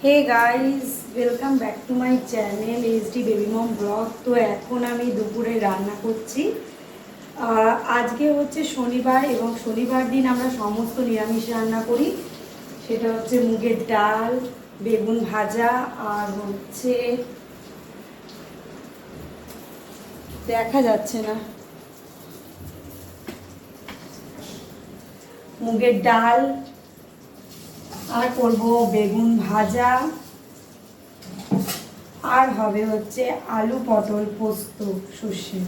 Hey guys, welcome back to my channel HD baby mom blog. তো এখন আমি দুপুরে রান্না করছি। আজকে হচ্ছে শনিবার এবং শনিবার দিন আমরা সমস্ত নিরামিষ রান্না করি। সেটা হচ্ছে মুগের ডাল, বেগুন ভাজা, আর হচ্ছে দেখা যাচ্ছে না, মুগের ডাল, আর করবো বেগুন ভাজা, আর হবে হচ্ছে আলু পটল পোস্ত সর্ষে,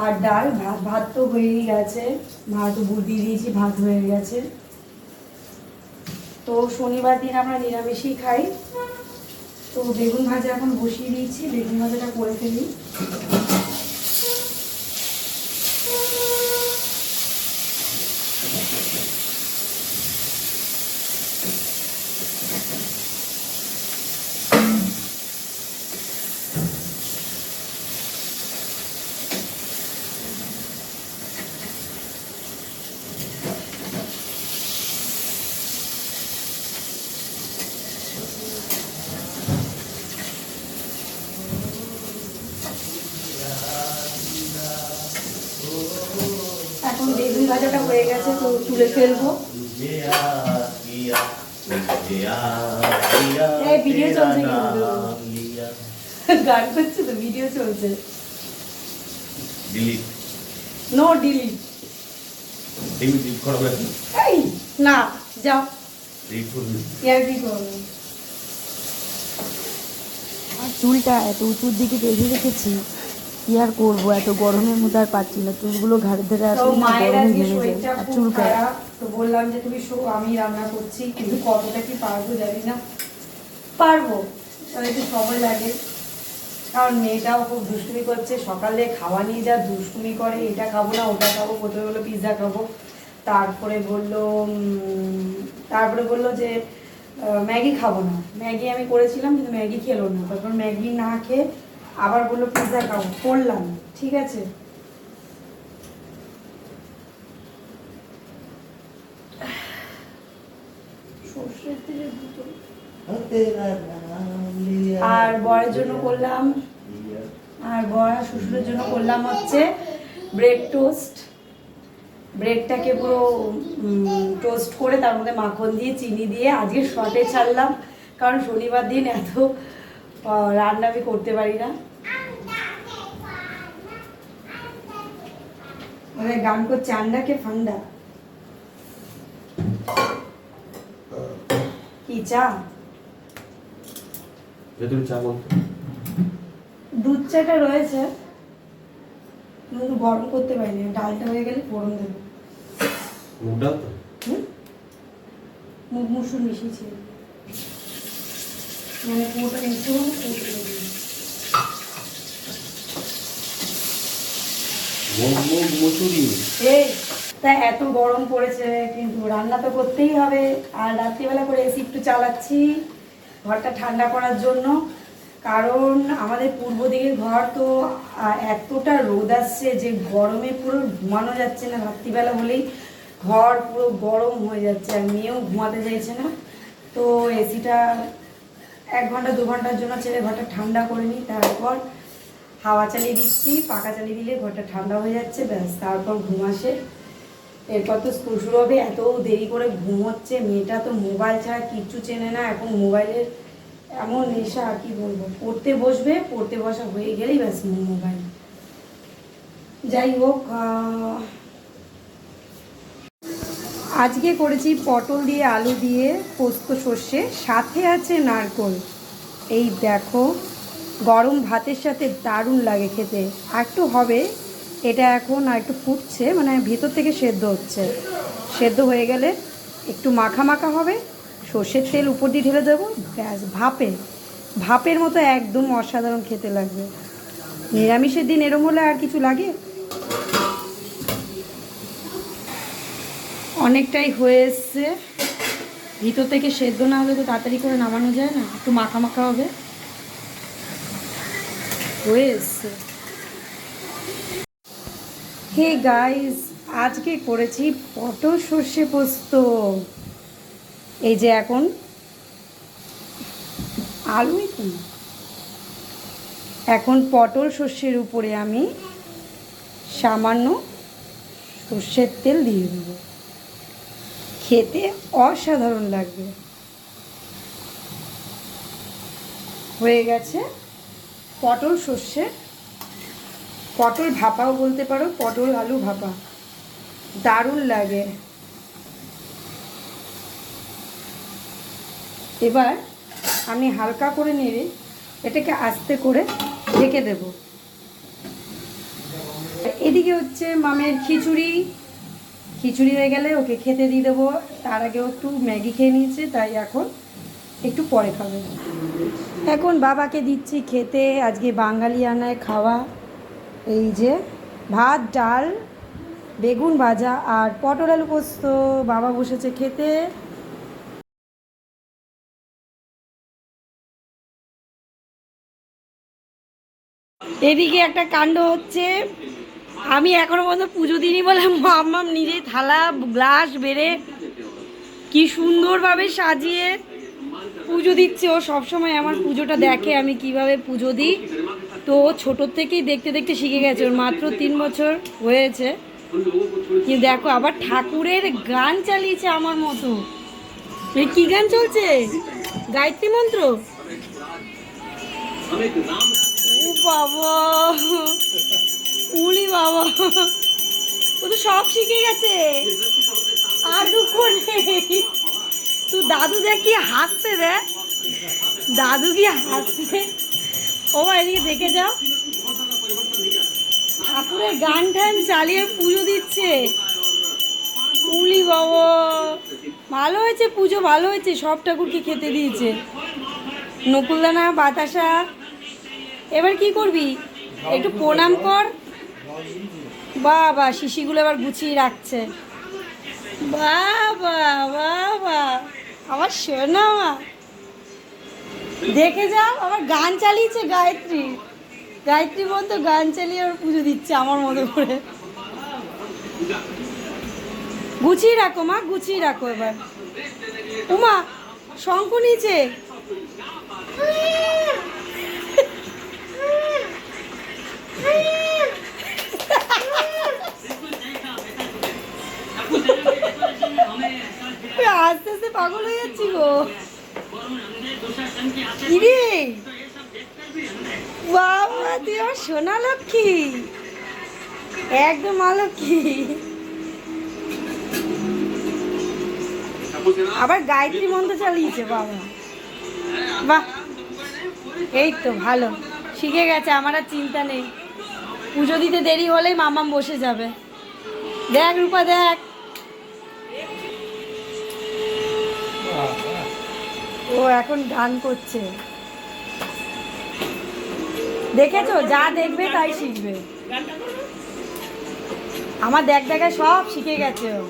আর ডাল। ভাত ভাত তো হয়েই গেছে, ভাত বুট দিয়ে দিয়েছি, ভাত হয়ে গেছে। তো শনিবার দিন আমরা নিরামিষই খাই। তো বেগুন ভাজা এখন বসিয়ে দিয়েছি, বেগুন ভাজাটা করে ফেলি। এখন বেগুন ভাজাটা হয়ে গেছে, তো তুলে ফেলবো। ভিডিও চলছে কিন্তু, গান করছে তো, ভিডিও চলছে। No delete. এই না, যাও আর কি করবো। আর চুলটা এত উঁচুর দিকে বেঁধে রেখেছি, কি আর করবো, এত গরমের মধ্যে আর পারছি না, চুলগুলো ঘাড়ে ধরে আসলে মায়ের গরমে আজকে ঘেমে যায় শরীরটা আর খুব চুল খারাপ। তো বললাম যে তুমি শো, আমি রান্না করছি, কিন্তু কতটা কি পারবো জানি না। পারবো, তবে একটু সময় লাগে, কারণ মেয়েটাও খুব দুষ্টুমি করছে। সকালে খাওয়া নিয়ে যা দুষ্টুমি করে, এটা খাবো না ওটা খাবো। প্রথমে বললো পিৎজা খাবো, তারপরে বললো যে ম্যাগি খাবো না। ম্যাগি আমি করেছিলাম, কিন্তু ম্যাগি খেলো না। তারপর ম্যাগি না খেয়ে আবার বললো পিৎজা খাবো, করলাম, ঠিক আছে। আর বরের জন্য করলাম, আর বর আর শ্বশুরের জন্য করলাম হচ্ছে ব্রেড টোস্ট। ব্রেডটাকে পুরো টোস্ট করে তার মধ্যে মাখন দিয়ে চিনি দিয়ে আজকে শর্টে ছাড়লাম, কারণ শনিবার দিন এত রান্না আমি করতে পারি না। মানে গান করছে আন্ডাকে ফান্ডা। কি চা? দুধ চাটা রয়েছে, কিন্তু গরম করতে পারিনি। ডালটা হয়ে গেলে গরম দেবো। মুগ মুসুর মিশিয়েছি, মানে পুরোটা মিশিয়ে তা এত গরম পড়েছে, কিন্তু রান্না তো করতেই হবে। আর রাত্রিবেলা করে এসি একটু চালাচ্ছি ঘরটা ঠান্ডা করার জন্য, কারণ আমাদের পূর্ব দিকের ঘর তো এতটা রোদ আসছে যে গরমে পুরো ঘুমানো যাচ্ছে না। রাত্রিবেলা হলেই ঘর পুরো গরম হয়ে যাচ্ছে, আর মেয়েও ঘুমাতে চাইছে না। তো এসিটা 1 ঘন্টা 2 ঘন্টার জন্য ছেড়ে ঘরটা ঠান্ডা করে নিই, তারপর হাওয়া চালিয়ে দিচ্ছি। পাখা চালিয়ে দিলে ঘরটা ঠান্ডা হয়ে যাচ্ছে, ব্যাস, তারপর ঘুম আসে। এরপর তো স্কুল শুরু হবে। এত দেরি করে ঘুম হচ্ছে, মেয়েটা তো মোবাইল ছাড়া কিচ্ছু চেনে না। এখন মোবাইলের এমন নেশা, কি বলবো। পড়তে বসবে, পড়তে বসা হয়ে গেলেই ব্যাস মোবাইল। যাই হোক, আজকে করেছি পটল দিয়ে আলু দিয়ে পোস্ত সর্ষে, সাথে আছে নারকোল। এই দেখো, গরম ভাতের সাথে দারুণ লাগে খেতে। আর একটু হবে, এটা এখন আর একটু ফুটছে, মানে ভেতর থেকে সেদ্ধ হচ্ছে। সেদ্ধ হয়ে গেলে একটু মাখা মাখা হবে, সর্ষের তেল উপর দিয়ে ঢেলে দেবো, ব্যাস। ভাপের মতো একদম অসাধারণ খেতে লাগবে। নিরামিষের দিন এরম হলে আর কিছু লাগে। অনেকটাই হয়ে এসছে, ভিতর থেকে সেদ্ধ না হলে তো তাড়াতাড়ি করে নামানো যায় না, একটু মাখা মাখা হবে। হয়ে এসছে। হে গাইস, আজকে করেছি পটল সর্ষে পোস্ত। এই যে এখন আলুই তো না। এখন পটল সর্ষের উপরে আমি সামান্য সর্ষের তেল দিয়ে দেবো, খেতে অসাধারণ লাগবে। হয়ে গেছে পটল সর্ষে, পটল ভাপাও বলতে পারো, পটল আলু ভাপা, দারুণ লাগে। এবার আমি হালকা করে নেড়ে এটাকে আস্তে করে ঢেকে দেব। এদিকে হচ্ছে মামের খিচুড়ি, খিচুড়ি হয়ে গেলে ওকে খেতে দিয়ে দেবো। তার আগেও একটু ম্যাগি খেয়ে নিয়েছে, তাই এখন একটু পরে খাবে। এখন বাবাকে দিচ্ছি খেতে, আজকে বাঙালি আনায় খাওয়া। এই যে ভাত, ডাল, বেগুন ভাজা আর পটল আলু পোস্ত। বাবা বসেছে খেতে। এদিকে একটা কাণ্ড হচ্ছে, আমি এখনো পর্যন্ত পুজো দিইনি বলে মাম্মাম নিজেই থালা গ্লাস বেড়ে কি সুন্দরভাবে সাজিয়ে পুজো দিচ্ছে। ও সবসময় আমার পুজোটা দেখে আমি কিভাবে পুজো দিই, তো ছোটোর থেকেই দেখতে দেখতে শিখে গেছে। ওর মাত্র 3 বছর হয়েছে, কিন্তু দেখো আবার ঠাকুরের গান চালিয়েছে আমার মতো। কি গান চলছে? গায়ত্রী মন্ত্র। ও বাবা, উলি বাবা, ও তো সব শিখে গেছে, আর দুঃখ নেই। তুই দাদু দেখ কি হাসছে, দেখ দাদু কি হাসছে। ও এদিকে দেখে যাও, ঠাকুরের গান টান চালিয়ে পুজো দিচ্ছে। উলি বাবা, ভালো হয়েছে পুজো, ভালো হয়েছে, সব ঠাকুরকে খেতে দিয়েছে। নকুলদানা, বাতাসা। এবার কি করবি? একটু প্রণাম কর। বাবা, শিশিগুলো এবার গুছিয়ে রাখছে। বাবা বাবা, আমার শোনা মা, দেখে যাও আবার গান চালিয়েছে। গায়ত্রী, গায়ত্রী মতো গান চালিয়ে ওর পুজো দিচ্ছে আমার মতো করে। গুছিয়ে রাখো মা, গুছিয়ে রাখো। এবার উমা শঙ্খ নিচে। আস্তে আস্তে পাগল হয়ে যাচ্ছি গো। কিরে বাবা, তুই আমার সোনা লক্ষ্মী, একদম মা লক্ষ্মী। আবার গায়ত্রী মন্ত্র চালিয়েছে বাবা। বাহ, এই তো ভালো, শিখে গেছে, আমার আর চিন্তা নেই। পুজো দিতে দেরি হলেই মামাম বসে যাবে। দেখ রূপা, দেখ ও এখন গান করছে। দেখেছো, যা দেখবে তাই শিখবে। আমার দেখ দেখায় সব শিখে গেছে ও।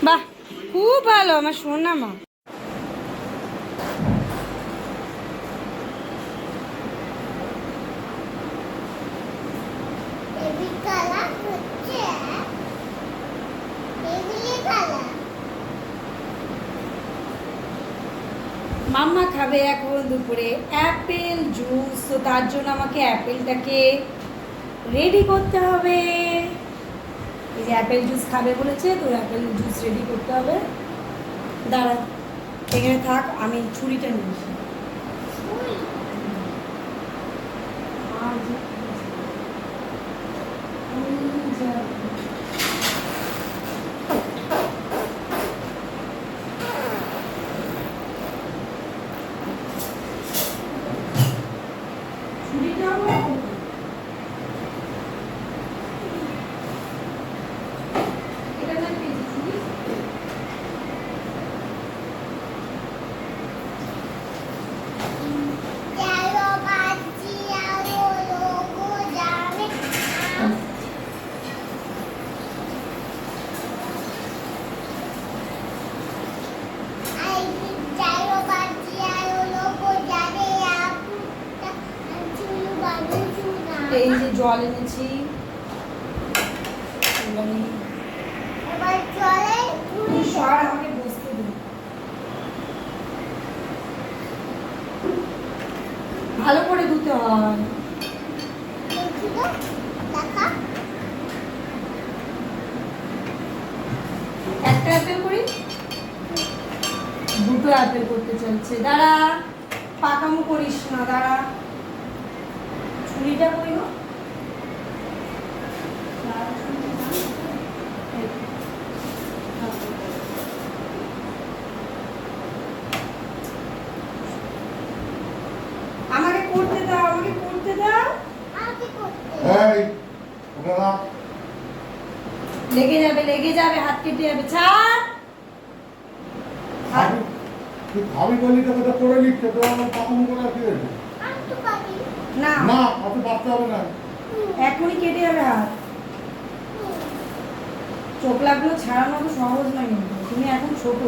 বাহ, খুব ভালো আমার সোনা মা। মাম্মা খাবে এখন দুপুরে অ্যাপেল জুস, তো তার জন্য আমাকে অ্যাপেলটাকে রেডি করতে হবে। এই যে অ্যাপেল জুস খাবে বলেছে, তো অ্যাপেল জুস রেডি করতে হবে। দাঁড়া, এখানে থাক, আমি ছুরিটা নিয়ে আসি। এই যে জল এনেছি, এবার জল ধুতে হয়। একটা অ্যাপেল করি, দুটো অ্যাপেল করতে চলছে। দাঁড়া, পাকামো করিস না, দাঁড়া। ছুরিটা কই গো? আমাকে করতে দাও, আমাকে করতে দাও। এই ওটা লেগে যাবে, লেগে যাবে, হাত কেটে যাবে। ছাড় হাত। তুই খাবি বলি তোকে তো করে নিচ্ছে, তো আমার পাকামো করে কি হয়েছে? না, না অত বাড়তে হবে না। এখনই কেটে যাবে হাত। চোখ লাগলো ছাড়ানো তো সহজ নয়, কিন্তু তুমি এখন ছোট।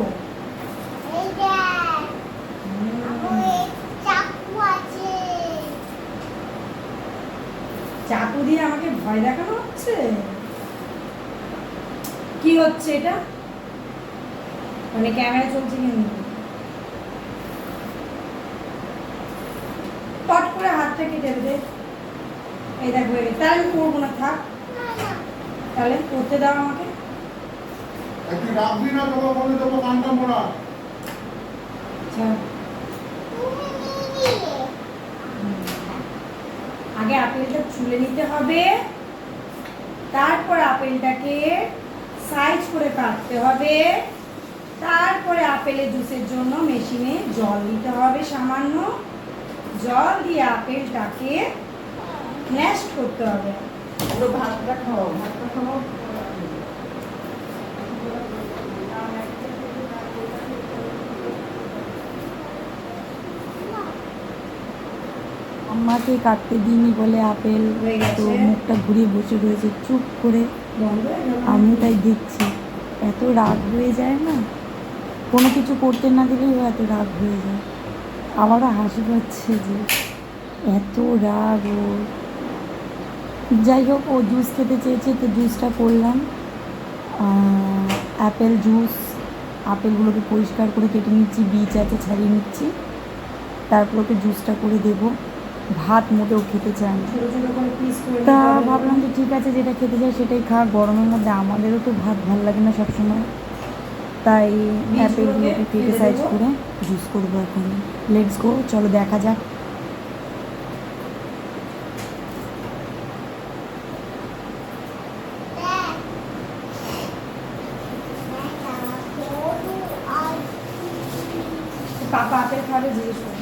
চাকু দিয়ে আমাকে ভয় দেখানো হচ্ছে। কি হচ্ছে এটা? মানে ক্যামেরা চলছে কিন্তু পট করে হাতটা কেটে দেবে। এই দেখো হয়ে গেছে। তাহলে আমি করবো না, থাক। তাহলে করতে দাও আমাকে। একটু রাখবি না, তোকে বলে দেবো কানটা মোড়া। আচ্ছা, আগে আপেলটা ছুলে নিতে হবে, তারপর আপেলটাকে সাইজ করে কাটতে হবে, তারপরে আপেলের জুসের জন্য মেশিনে জল দিতে হবে সামান্য। জল দিয়ে আপেলটাকে ম্যাশ করতে হবে। পুরো ভাতটা খাও, ভাতটা খাও। আমাকে কাটতে দিইনি বলে আপেল হয়ে গেছে। তো মুখটা ঘুরিয়ে বসে রয়েছে চুপ করে। বন্ধ হয়ে গেল। আমি তাই দেখছি, এত রাগ হয়ে যায় না, কোনো কিছু করতে না দিলেই ও এত রাগ হয়ে যায়। আমারও হাসি পাচ্ছে যে এত রাগ ওর। যাই হোক, ও জুস খেতে চেয়েছে তো জুসটা করলাম। অ্যাপেল জুস, আপেলগুলোকে পরিষ্কার করে কেটে নিচ্ছি, বীজ আছে ছাড়িয়ে নিচ্ছি, তারপর ওকে জুসটা করে দেবো। ভাত মোটেও খেতে চায় না। ছোট ছোট করে পিস করে তা নিতে হবে। ভাবলাম যে ঠিক আছে, যেটা খেতে চাই সেটাই খা, গরমের মধ্যে আমাদেরও তো ভাত ভালো লাগে না সবসময়। তাই অ্যাপেলগুলোকে কেটে ফেলে সাইজ দেবো। করে জুস করবো এখন। লেটস গো, চলো দেখা যাক। পাপা আপেল খাবে জিজ্ঞেস করো।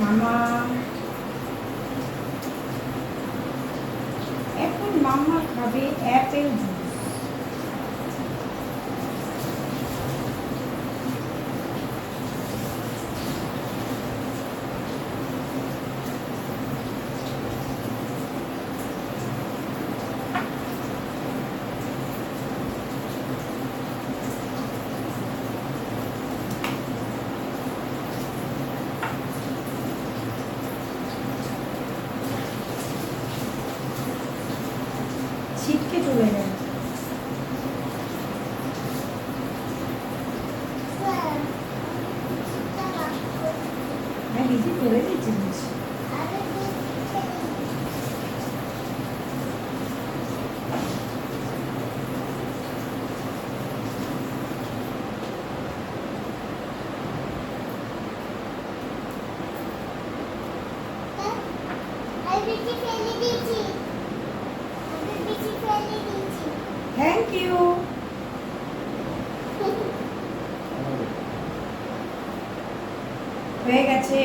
মামা এখন মামা খাবে অ্যাপেল জুস। ছিটকে চলে যায়। হ্যাঁ, নিজে ফেলে দিয়েছি জিনিস। Thank you. হয়ে গেছে।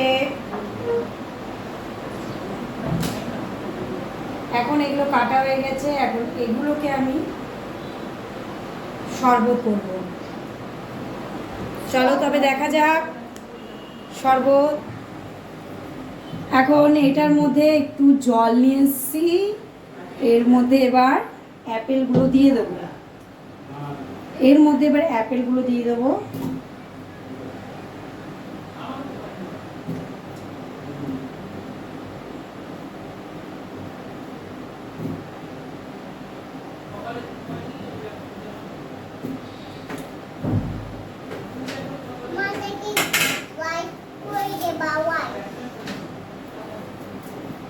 এখন এগুলো কাটা হয়ে গেছে, এখন এগুলোকে আমি শরবত করব। চলো তবে দেখা যাক শরবত। এখন এটার মধ্যে একটু জল নিয়ে এসেছি, এর মধ্যে এবার অ্যাপেলগুলো দিয়ে দেবো। দিয়ে দেবো।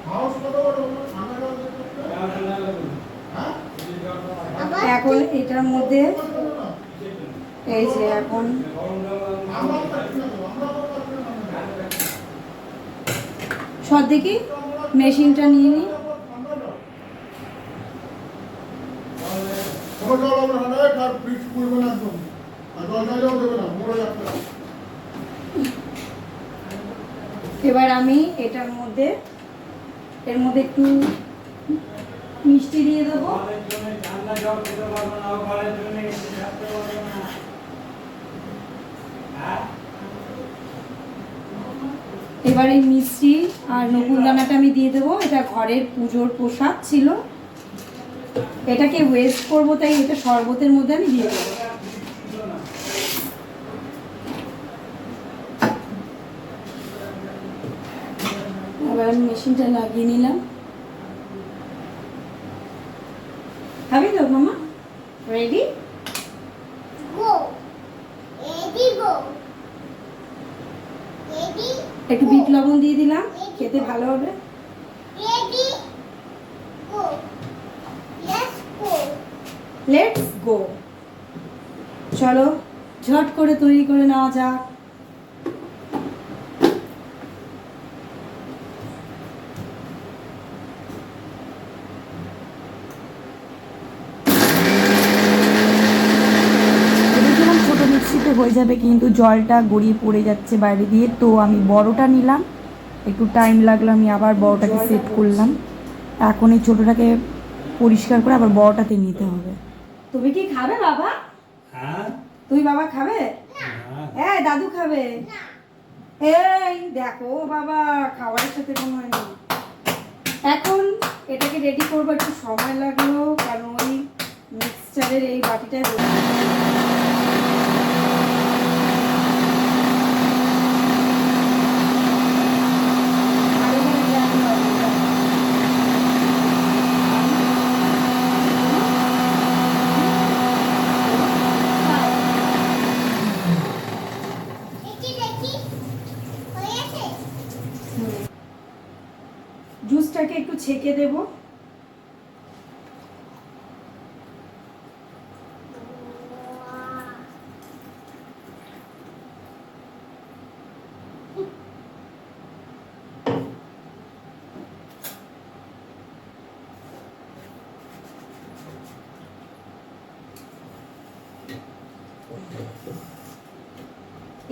হাউস কত বড় ঠান্ডা জল দিতে? হ্যাঁ এখন এটার মধ্যে এই যে এখন আমরা পাচ্ছি না তো, আমরা পাচ্ছি না। সব দেখি মেশিনটা নিয়ে নিই। কোনো জল হবে না, তার ফ্রিজ করবে না একদম। আর জল চাইলেও দেবে না, মরে যাচ্ছে। এবার আমি এটার মধ্যে এর মধ্যে একটু মিষ্টি দিয়ে দেবো। এবার এই মিষ্টি আর নকুলদানাটা আমি দিয়ে দেবো। এটা ঘরের পুজোর প্রসাদ ছিল, এটাকে ওয়েস্ট করবো, তাই এটা শরবতের মধ্যে আমি দিয়ে দেবো। এবার আমি মেশিনটা লাগিয়ে নিলাম। খাবি তো মামা? রেডি? একটু বিট লবণ দিয়ে দিলাম, খেতে ভালো হবে। Let's go. চলো ঝট করে তৈরি করে নেওয়া যাক। ভেবেছিলাম ছোট মিক্সিতে হয়ে যাবে, কিন্তু জলটা গড়িয়ে পড়ে যাচ্ছে বাইরে দিয়ে, তো আমি বড়টা নিলাম। একটু টাইম লাগলো, আমি আবার বড়টাকে সেট করলাম। এখন এই ছোটোটাকে পরিষ্কার করে আবার বড়টাতে নিতে হবে। তুমি কি খাবে বাবা? হ্যাঁ তুমি বাবা খাবে? হ্যাঁ দাদু খাবে। এই দেখো বাবা, খাবারের সাথে কোনো নেই। এখন এটাকে রেডি করবো, একটু সময় লাগলো, কারণ ওই মিক্সচারের এই বাটিটায় জুসটাকে একটু ছেঁকে দেবো।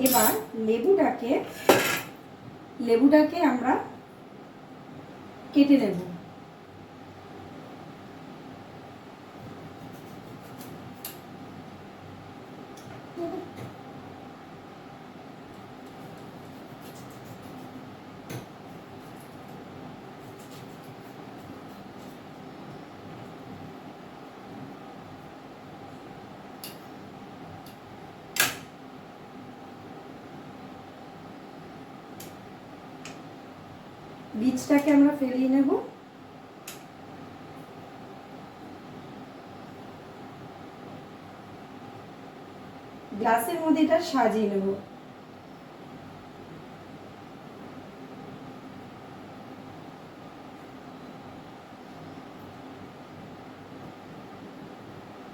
এবার লেবুটাকে আমরা কেটে নেব। বীজটাকে আমরা ফেলিয়ে নেব। গ্লাসের মধ্যে এটা সাজিয়ে নেব।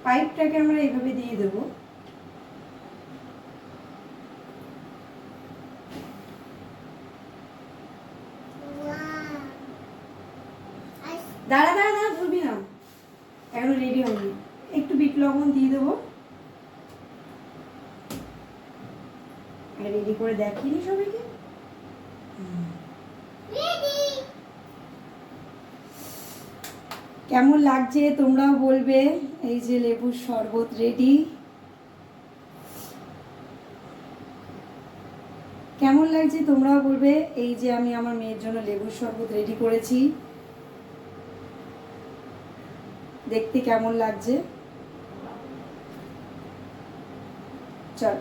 পাইপটাকে আমরা এইভাবে দিয়ে দেবো। দাঁড়া দাঁড়া দাঁড়া, ধরবি না, এখন রেডি হয়নি। একটু বিট লবণ দিয়ে দেবো। রেডি করে দেখিনি সবাইকে। কেমন লাগছে তোমরাও বলবে। এই যে লেবুর শরবত রেডি। কেমন লাগছে তোমরাও বলবে। এই যে আমি আমার মেয়ের জন্য লেবুর শরবত রেডি করেছি, দেখতে কেমন লাগছে। চল,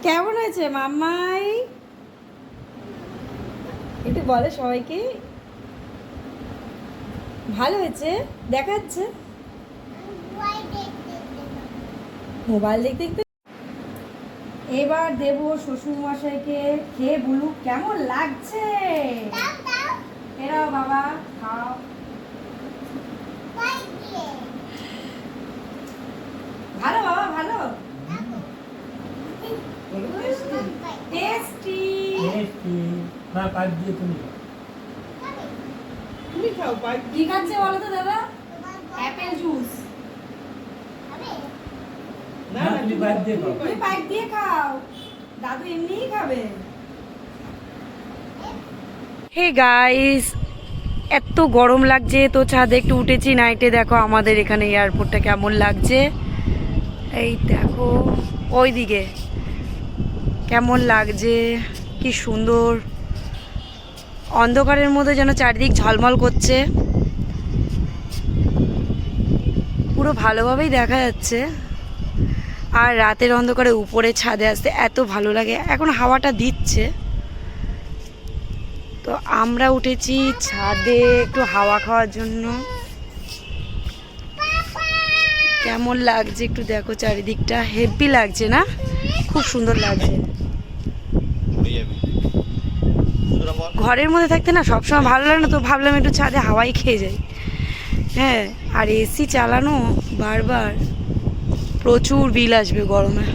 কেমন হয়েছে মাম্মাই? একটু বলে সবাইকে। ভালো হয়েছে, দেখাচ্ছে মোবাইল দেখতে দেখতে। এবার দেবো শ্বশুর মশাইকে, খেয়ে বলুক কেমন লাগছে। এরাও বাবা খাও। ভালো বাবা, ভালো, টেস্টি। না পাইপ দিয়ে তুমি তুমি খাও পাইপ। কি খাচ্ছে বলো তো দাদা? Apple juice. না না না তুমি পাইপ দিয়ে খাও তুমি পাইপ দিয়ে খাও, দাদু এমনিই খাবে। হে গাইস, এত গরম লাগছে তো ছাদে একটু উঠেছি নাইটে। দেখো আমাদের এখানে এয়ারপোর্টটা কেমন লাগছে। এই দেখো ওইদিকে কেমন লাগছে, কি সুন্দর। অন্ধকারের মধ্যে যেন চারিদিক ঝলমল করছে, পুরো ভালোভাবেই দেখা যাচ্ছে। আর রাতের অন্ধকারে উপরে ছাদে আসতে এত ভালো লাগে। এখন হাওয়াটা দিচ্ছে, তো আমরা উঠেছি ছাদে একটু হাওয়া খাওয়ার জন্য। কেমন লাগছে একটু দেখো, চারিদিকটা হেভি লাগছে না? খুব সুন্দর লাগছে। ঘরের মধ্যে থাকতে না সবসময় ভালো লাগে না, তো ভাবলাম একটু ছাদে হাওয়াই খেয়ে যাই। হ্যাঁ, আর এসি চালানো বারবার, প্রচুর বিল আসবে গরমে।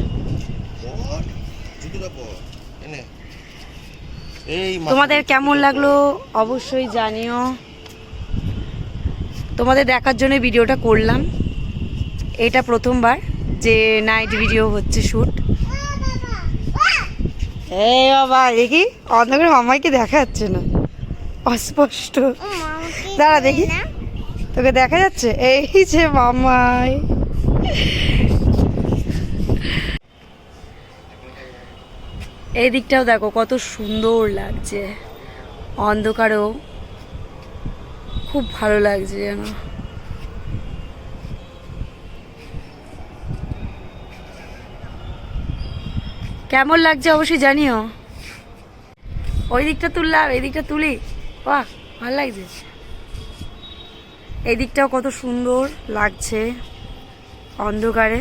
তোমাদের কেমন লাগলো অবশ্যই জানিও। তোমাদের দেখার জন্য ভিডিওটা করলাম। এটা প্রথমবার যে নাইট ভিডিও হচ্ছে শ্যুট। এই বাবা দেখি অন্ধকারে মামাইকে দেখা যাচ্ছে না, অস্পষ্ট। দাঁড়া দেখি, তোকে দেখা যাচ্ছে? এই যে মামাই। এই দিকটাও দেখো কত সুন্দর লাগছে, অন্ধকারেও খুব ভালো লাগছে যেন। কেমন লাগছে অবশ্যই জানিও। ওই দিকটা তুললাম, এই দিকটা তুলি, বাহ ভালো লাগছে। এই দিকটাও কত সুন্দর লাগছে অন্ধকারে।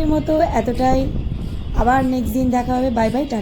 এর মতো এতটাই, আবার নেক্সট দিন দেখা হবে। Bye bye, tata.